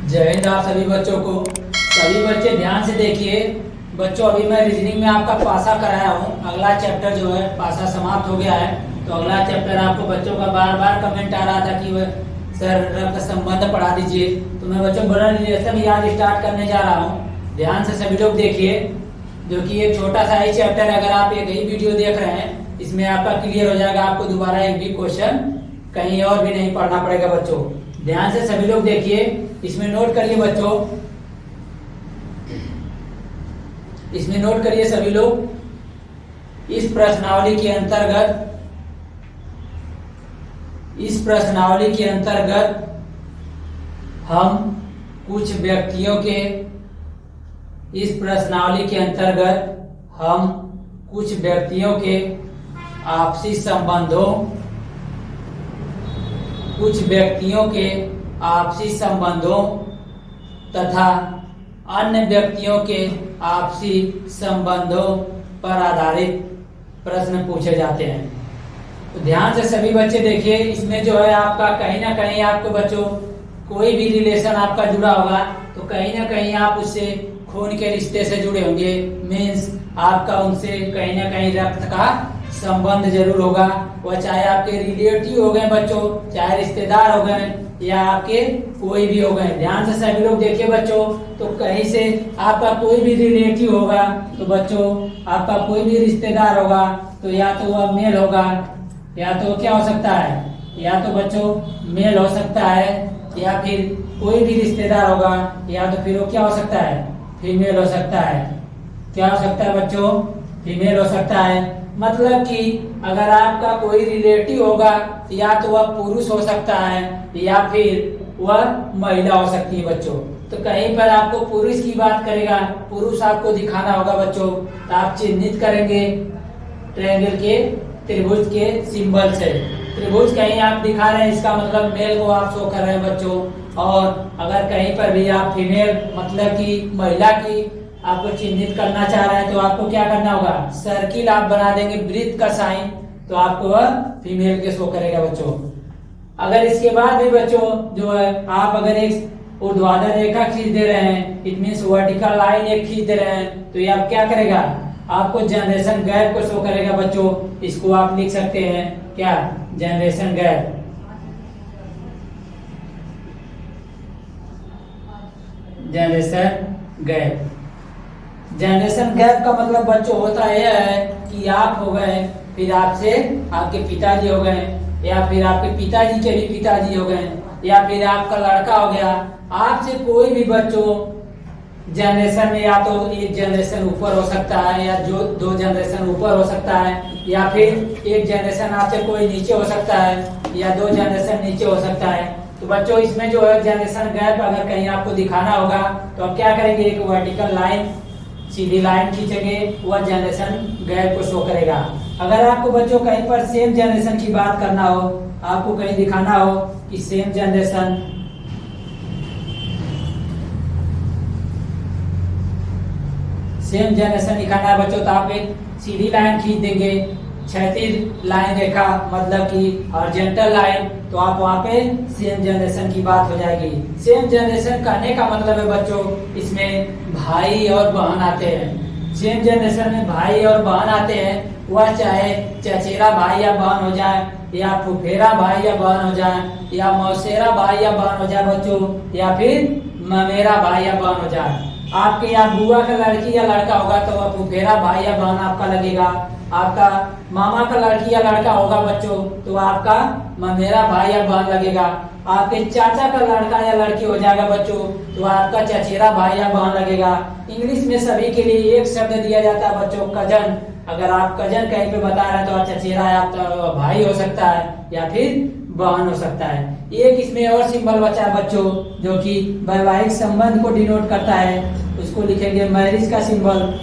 जय हिंद आप सभी बच्चों को। सभी बच्चे ध्यान से देखिए। बच्चों अभी मैं रीजनिंग में आपका पासा कराया हूँ। अगला चैप्टर जो है पासा समाप्त हो गया है। तो अगला चैप्टर आपको बच्चों का बार बार कमेंट आ रहा था कि वह सर रक्त संबंध पढ़ा दीजिए। तो मैं बच्चों ब्लड रिलेशन आज स्टार्ट करने जा रहा हूँ। ध्यान से सभी लोग देखिए, जो कि एक छोटा सा ही चैप्टर। अगर आप एक ही वीडियो देख रहे हैं, इसमें आपका क्लियर हो जाएगा। आपको दोबारा एक भी क्वेश्चन कहीं और भी नहीं पढ़ना पड़ेगा। बच्चों ध्यान से सभी लोग देखिए, इसमें नोट करिए बच्चों, इसमें नोट करिए सभी लोग। इस प्रश्नावली के अंतर्गत हम कुछ व्यक्तियों के आपसी संबंधों तथा अन्य व्यक्तियों के आपसी संबंधों पर आधारित प्रश्न पूछे जाते हैं। तो ध्यान से सभी बच्चे देखिए, इसमें जो है आपका कहीं ना कहीं आपको बच्चों कोई भी रिलेशन आपका जुड़ा होगा, तो कहीं ना कहीं आप उससे खून के रिश्ते से जुड़े होंगे। मीन्स आपका उनसे कहीं ना कहीं रक्त का संबंध जरूर होगा। वह चाहे आपके रिलेटिव हो गए बच्चों, चाहे रिश्तेदार हो गए, या आपके कोई भी हो गए। ध्यान से सभी लोग देखिए बच्चों, तो कहीं से आपका कोई भी रिलेटिव होगा, तो बच्चों आपका कोई भी रिश्तेदार होगा, तो या तो वह मेल होगा, या तो क्या हो सकता है, या तो बच्चों मेल हो सकता है, या फिर कोई भी रिश्तेदार होगा, या तो फिर वो क्या हो सकता है, फीमेल हो सकता है। क्या हो सकता है बच्चों, फीमेल हो सकता है। मतलब कि अगर आपका कोई रिलेटिव होगा, या तो वह पुरुष हो सकता है, या फिर वह महिला हो सकती है बच्चों। तो कहीं पर आपको पुरुष की बात करेगा, पुरुष आपको दिखाना होगा बच्चों, तो आप चिन्हित करेंगे ट्रायंगल के त्रिभुज के सिंबल से। त्रिभुज कहीं आप दिखा रहे हैं, इसका मतलब मेल को आप शो कर रहे हैं बच्चों। और अगर कहीं पर भी आप फीमेल मतलब कि महिला की आपको चिन्हित करना चाह रहे हैं, तो आपको क्या करना होगा, सर्किल आप बना देंगे, वृत्त का साइन, तो आपको वह फीमेल के शो करेगा बच्चों। अगर इसके बाद भी बच्चों जो है आप अगर एक ऊर्ध्वाधर रेखा खींच दे रहे हैं, इट मींस वर्टिकल लाइन एक खींच दे रहे हैं, तो ये आप क्या करेगा, आपको जनरेशन गैप को शो करेगा बच्चों। इसको आप लिख सकते हैं क्या, generation gap. Generation gap, generation gap का मतलब बच्चों होता यह है कि आप हो गए, फिर आपसे आपके पिताजी हो गए, या फिर आपके पिताजी के भी पिताजी हो गए, या फिर आपका लड़का हो गया। आपसे कोई भी बच्चों जनरेशन में, या तो एक जनरेशन ऊपर हो सकता है, या जो 2 जनरेशन ऊपर हो सकता है, या फिर एक जनरेशन आपसे कोई नीचे हो सकता है, या 2 जनरेशन नीचे हो सकता है। तो बच्चों इसमें जो है जनरेशन गैप अगर कहीं आपको दिखाना होगा, तो आप क्या करेंगे, एक वर्टिकल लाइन, सीधी लाइन खींचेंगे, वह जनरेशन गैप को शो करेगा। अगर आपको बच्चों कहीं पर सेम जनरेशन की बात करना हो, आपको कहीं दिखाना हो कि सेम जनरेशन दिखाना है बच्चों, तो आप एक सीधी लाइन खींच देंगे, क्षैतिज लाइन रेखा मतलब कि हॉरिजॉन्टल लाइन, तो आप वहां पे सेम जनरेशन की बात हो जाएगी। सेम जनरेशन कहने का मतलब है बच्चों, इसमें भाई और बहन आते हैं। सेम जनरेशन में भाई और बहन आते हैं, वह चाहे चचेरा भाई या बहन हो जाए, या फुफेरा भाई या बहन हो जाए, या मौसेरा भाई या बहन हो जाए बच्चों, या फिर ममेरा भाई या बहन हो जाए। आपके यहाँ बुआ का लड़की या लड़का होगा, तो वह फुफेरा भाई या बहन आपका लगेगा। आपका मामा का लड़की या लड़का होगा बच्चों, तो आपका ममेरा भाई या बहन लगेगा। आपके चाचा का लड़का या लड़की हो जाएगा बच्चों, तो आपका चचेरा भाई या बहन लगेगा। इंग्लिश में सभी के लिए एक शब्द दिया जाता है बच्चों, कजन। अगर आप कजन कहीं पे बता रहे हैं, तो चचेरा आपका भाई हो सकता है, या फिर बहन हो सकता है। एक इसमें और सिंबल बचा है बच्चों, जो कि वैवाहिक संबंध को डिनोट करता है, उसको लिखेंगे मैरिज का सिंबल।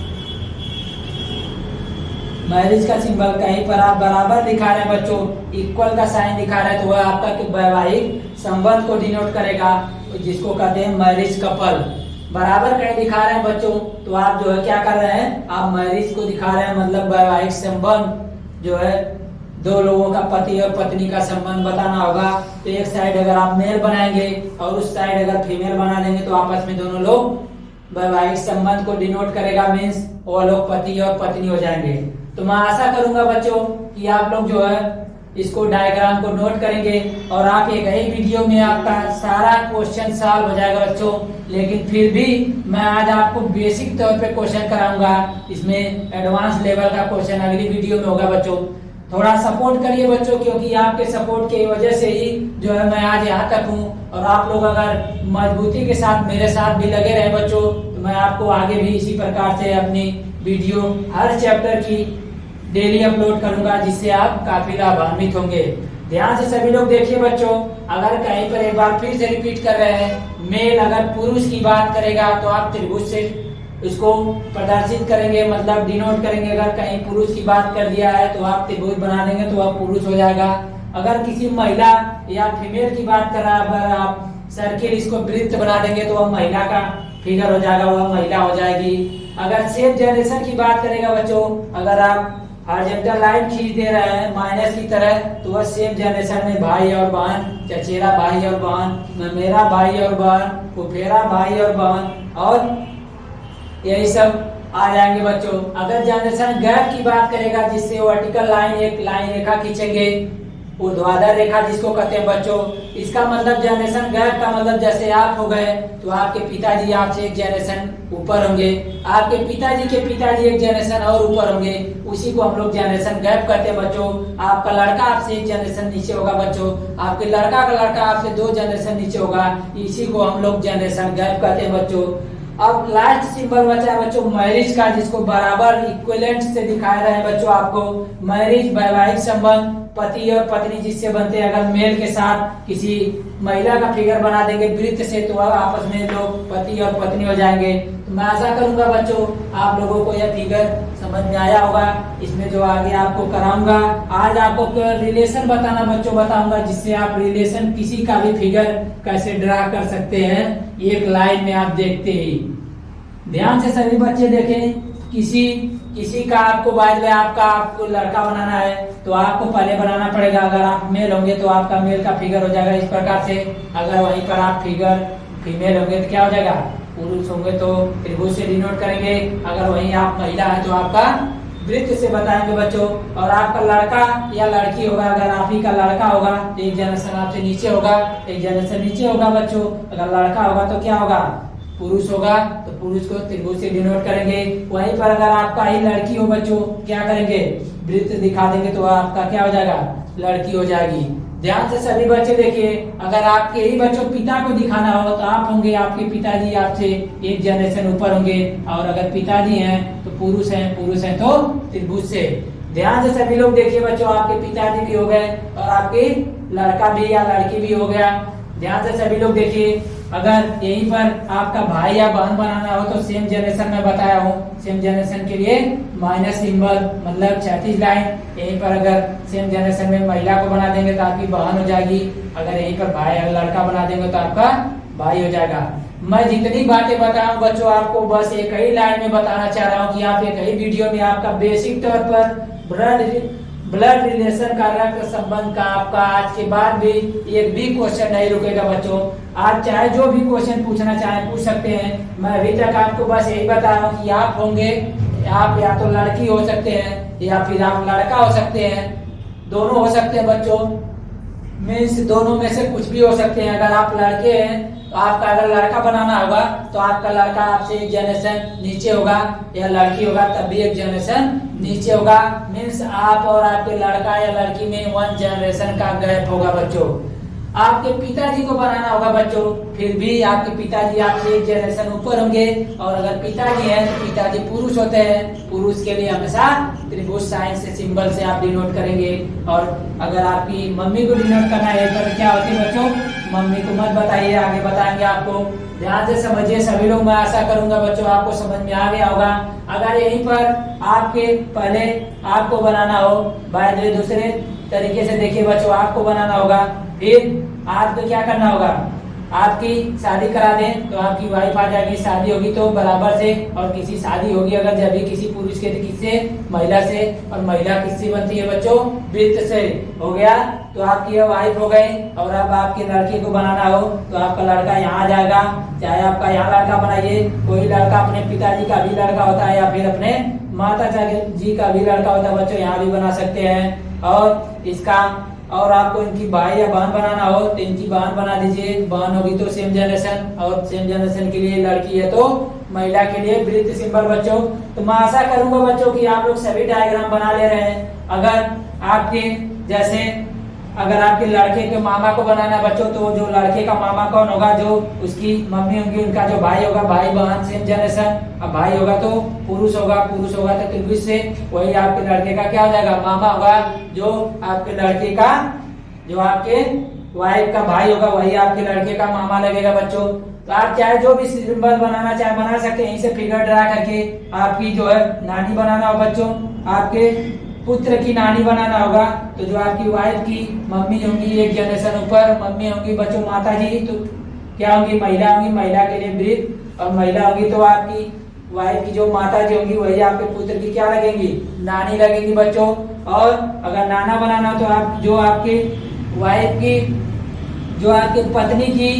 मैरिज का सिंबल कहीं पर आप बराबर दिखा रहे हैं बच्चों, इक्वल का साइन दिखा रहे हैं, तो वह आपका वैवाहिक संबंध को डिनोट करेगा, जिसको कहते हैं मैरिज कपल। बराबर कहीं दिखा रहे हैं बच्चों, तो आप जो है क्या कर रहे हैं, आप मैरिज को दिखा रहे हैं, मतलब वैवाहिक संबंध जो है दो लोगों का पति और पत्नी का संबंध बताना होगा। तो एक साइड अगर आप मेल बनाएंगे और उस साइड अगर फीमेल बना देंगे तो आपस में दोनों लोग वैवाहिक संबंध को डिनोट करेगा, मीन्स वो लोग पति और पत्नी हो जाएंगे। तो मैं आशा करूंगा बच्चों कि आप लोग जो है इसको डायग्राम को नोट करेंगे और आप एक ही वीडियो में आपका सारा क्वेश्चन सॉल्व हो जाएगा बच्चों। लेकिन फिर भी मैं आज आपको बेसिक तौर पे क्वेश्चन कराऊंगा, इसमें एडवांस लेवल का क्वेश्चन अगली वीडियो में होगा बच्चों। थोड़ा सपोर्ट करिए बच्चों, क्योंकि आपके सपोर्ट की वजह से ही जो है मैं आज यहाँ तक हूँ। और आप लोग अगर मजबूती के साथ मेरे साथ भी लगे रहे बच्चों तो मैं आपको आगे भी इसी प्रकार से अपनी वीडियो हर चैप्टर की डेली अपलोड करूंगा, जिससे आप काफी लाभान्वित होंगे। ध्यान से सभी लोग देखिए बच्चों, अगर कहीं पर एक बार फिर से रिपीट कर रहे हैं, मेल अगर पुरुष की बात करेगा तो आप त्रिभुज से इसको प्रदर्शित करेंगे, मतलब डिनोट करेंगे। अगर कहीं पुरुष की बात कर दिया है तो आप त्रिभुज बना देंगे तो वह पुरुष हो जाएगा। अगर किसी महिला या फीमेल की बात कर रहा है, अगर आप सर्किल इसको वृत्त बना देंगे तो वह महिला का फिगर हो जाएगा, वह महिला हो जाएगी। अगर सेम जनरेशन की बात करेगा बच्चों, अगर आप हॉरिजॉन्टल लाइन खींच दे रहे हैं माइनस की तरह तो वह सेम जनरेशन में भाई और बहन, चचेरा भाई और बहन, मेरा भाई और बहन, फुफेरा भाई और बहन और यही सब आ जाएंगे बच्चों। अगर जनरेशन गैप की बात करेगा, जिससे वर्टिकल लाइन एक लाइन रेखा खींचेंगे, ऊर्ध्वाधर रेखा जिसको कहते हैं बच्चों, इसका मतलब जनरेशन गैप का मतलब जैसे आप हो गए तो आपके पिताजी आपसे एक जनरेशन ऊपर होंगे, आपके पिताजी के पिताजी एक जनरेशन और ऊपर होंगे, उसी को हम लोग जनरेशन गैप कहते हैं बच्चों। आपका लड़का आपसे एक जनरेशन नीचे होगा बच्चों, आपके लड़का का लड़का आपसे 2 जनरेशन नीचे होगा, इसी को हम लोग जनरेशन गैप कहते हैं बच्चों। अब लास्ट सिंबल बचा है बच्चों मैरिज का, जिसको बराबर इक्विवेलेंट से दिखाया रहा है बच्चों आपको। मैरिज वैवाहिक संबंध पति और पत्नी जिससे बनते हैं, अगर मेल के साथ किसी महिला का फिगर बना देंगे वृत्त से तो आपस में लोग पति और पत्नी हो जाएंगे। तो मैं आशा करूंगा बच्चों आप लोगों को यह फिगर समझ में आया होगा। इसमें जो आगे आपको कराऊंगा, आज आपको रिलेशन बताना बच्चों बताऊंगा, जिससे आप रिलेशन किसी का भी फिगर कैसे ड्रा कर सकते हैं एक लाइन में आप देखते ही। ध्यान से सभी बच्चे देखें, किसी का आपको बाद में आपको लड़का बनाना है तो आपको पहले बनाना पड़ेगा। अगर आप मेल होंगे तो आपका मेल का फिगर हो जाएगा इस प्रकार से। अगर वहीं पर आप फिगर फीमेल होंगे तो क्या हो जाएगा, पुरुष होंगे तो त्रिभुज से डिनोट करेंगे। अगर वहीं आप महिला है तो आपका वृत्त से बताएंगे बच्चों। और आपका लड़का या लड़की होगा, अगर आप ही का लड़का होगा तो एक जनरेशन आपसे नीचे होगा, एक जनरेशन नीचे होगा बच्चों। अगर लड़का होगा तो क्या होगा, पुरुष होगा तो पुरुष को त्रिभुज से डिनोट करेंगे। वहीं पर अगर आपका ही लड़की हो बच्चों, क्या करेंगे, वृत्त दिखा देंगे तो आपका क्या हो जाएगा, लड़की हो जाएगी। ध्यान से सभी बच्चे देखिए, अगर आपके ही बच्चों पिता को दिखाना हो तो आप होंगे, आपके पिताजी आपसे एक जनरेशन ऊपर होंगे। और अगर पिताजी हैं तो पुरुष हैं तो त्रिभुज से। ध्यान से सभी लोग देखिए बच्चों, आपके पिताजी भी हो गए और आपके लड़का भी या लड़की भी हो गया। ध्यान से सभी लोग देखिए, अगर यहीं पर आपका भाई या बहन बनाना हो तो सेम जनरेशन में बताया हूँ, सेम जनरेशन के लिए माइनस सिंबल मतलब 36 लाइन। यहीं पर अगर सेम जनरेशन में महिला को बना देंगे तो आपकी बहन हो जाएगी। अगर यहीं पर भाई या लड़का बना देंगे तो आपका भाई हो जाएगा। मैं जितनी बातें बताऊं बच्चों आपको बस एक ही लाइन में बताना चाह रहा हूँ कि आप एक ही वीडियो में आपका बेसिक तौर पर ब्लड रिलेशन का रक्त संबंध का आपका आज के बाद भी एक भी क्वेश्चन नहीं रुकेगा बच्चों। आज चाहे जो भी क्वेश्चन पूछना चाहे पूछ सकते हैं। मैं अभी तक आपको बस यही बता रहा हूँ कि आप होंगे, आप या तो लड़की हो सकते हैं या फिर आप लड़का हो सकते हैं, दोनों हो सकते हैं बच्चों। मीन्स दोनों में से कुछ भी हो सकते हैं। अगर आप लड़के हैं तो आपका अगर लड़का बनाना होगा तो आपका लड़का आपसे एक जनरेशन नीचे होगा, या लड़की होगा तब भी एक जनरेशन नीचे होगा। मीन्स आप और आपके लड़का या लड़की में 1 जनरेशन का गैप होगा बच्चों। आपके पिताजी को बनाना होगा बच्चों, फिर भी आपके पिताजी आपसे एक जनरेशन ऊपर होंगे। और अगर पिताजी हैं तो पिताजी पुरुष होते हैं, पुरुष के लिए हमेशा त्रिभुज साइन से सिंबल से आप डिनोट करेंगे। और अगर आपकी मम्मी को डिनोट करना है तो क्या होती है बच्चों, मम्मी को मत बताइए, आगे बताएंगे आपको। ध्यान से समझिए सभी लोग, मैं आशा करूंगा बच्चों आपको समझ में आ गया होगा। अगर यहीं पर आपके पहले आपको बनाना हो, बाय दूसरे तरीके से देखिए बच्चों, आपको बनाना होगा, फिर आपको क्या करना होगा, आपकी शादी करा दें तो आपकी वाइफ आ जाएगी, शादी होगी तो बराबर से, और किसी शादी होगी अगर जब भी किसी पुरुष के तो किससे, महिला से, और महिला किससे बनती है बच्चों, वृत्त से हो गया तो आपकी वाइफ हो गई। और अब आपके लड़के को बनाना हो तो आपका लड़का यहाँ आ जाएगा, चाहे आपका यहाँ लड़का बनाइए, कोई लड़का अपने पिताजी का भी लड़का होता है या फिर अपने माता जी का भी लड़का होता है बच्चों, यहाँ भी बना सकते हैं। और इसका और आपको इनकी भाई या बहन बनाना हो तो इनकी बहन बना दीजिए, बहन होगी तो सेम जनरेशन, और सेम जनरेशन के लिए लड़की है तो महिला के लिए वृत्त सिंबल बच्चों। तो मैं आशा करूंगा बच्चों कि आप लोग सभी डायग्राम बना ले रहे हैं। अगर आपके जैसे अगर आपके लड़के के मामा को बनाना है बच्चों, तो जो लड़के का मामा कौन होगा, जो उसकी मम्मी होगी, उनका जो भाई होगा, भाई बहन सेम जनरेशन। अब भाई होगा तो पुरुष होगा, पुरुष होगा तो त्रिभुज से वही आपके लड़के का क्या हो जाएगा, मामा होगा। जो आपके लड़के का जो आपके वाइफ का भाई होगा वही आपके लड़के का मामा लगेगा बच्चों। तो आप चाहे जो भी सिंबल बनाना चाहे बना सकते हैं, यहीं से फिगर ड्रा करके। आपकी जो है नानी बनाना हो बच्चों, आपके पुत्र की नानी बनाना होगा, तो जो आपकी वाइफ की मम्मी होंगी एक जनरेशन ऊपर, मम्मी होंगी बच्चों माता जी, तो क्या होंगी, महिला होंगी, महिला के लिए वृत्त। और महिला होगी तो आपकी वाइफ की जो माता जी होंगी वही आपके पुत्र की क्या लगेंगी, नानी लगेंगी बच्चों। और अगर नाना बनाना हो तो आप जो आपके वाइफ की जो आपके पत्नी की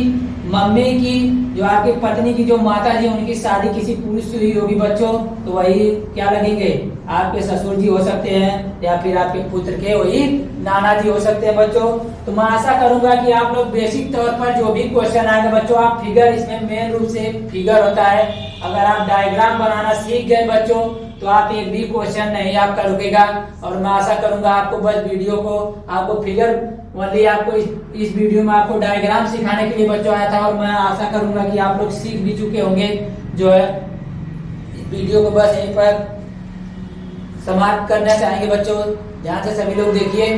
मम्मी की जो आपकी पत्नी की जो माता जी उनकी शादी किसी पुरुष से हुई होगी बच्चों, तो वही क्या लगेंगे, आपके ससुर जी हो सकते हैं या फिर आपके पुत्र के वही नाना जी हो सकते हैं बच्चों। तो मैं आशा करूंगा कि आप लोग बेसिक तौर पर जो भी क्वेश्चन आएगा बच्चों, आप फिगर, इसमें मेन रूप से फिगर होता है। अगर आप डायग्राम बनाना सीख गए बच्चों तो आप एक भी क्वेश्चन नहीं आपका रुकेगा। और मैं आशा करूंगा आपको बस वीडियो को आपको फिगर ओनली आपको इस वीडियो में आपको डायग्राम सिखाने के लिए बच्चों आया था। और मैं आशा करूंगा कि आप लोग सीख भी चुके होंगे। जो है इस वीडियो को बस यहीं पर समाप्त करना चाहेंगे बच्चों, ध्यान से सभी लोग देखिए।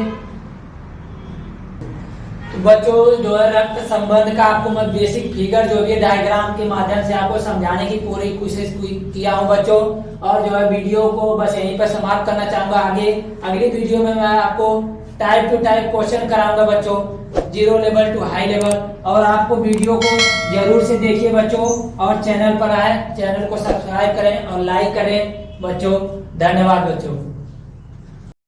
तो बच्चों जो है रक्त संबंध का आपको मैं बेसिक फिगर जो भी डायग्राम के माध्यम से आपको समझाने की पूरी कोशिश किया हूँ बच्चों। और जो है वीडियो को बस यहीं पर समाप्त करना चाहूंगा। आगे अगली वीडियो में मैं आपको टाइप टू टाइप क्वेश्चन कराऊंगा बच्चों, 0 लेवल टू हाई लेवल। और आपको वीडियो को जरूर से देखिए बच्चों, और चैनल पर आए, चैनल को सब्सक्राइब करें और लाइक करें बच्चों। धन्यवाद बच्चों।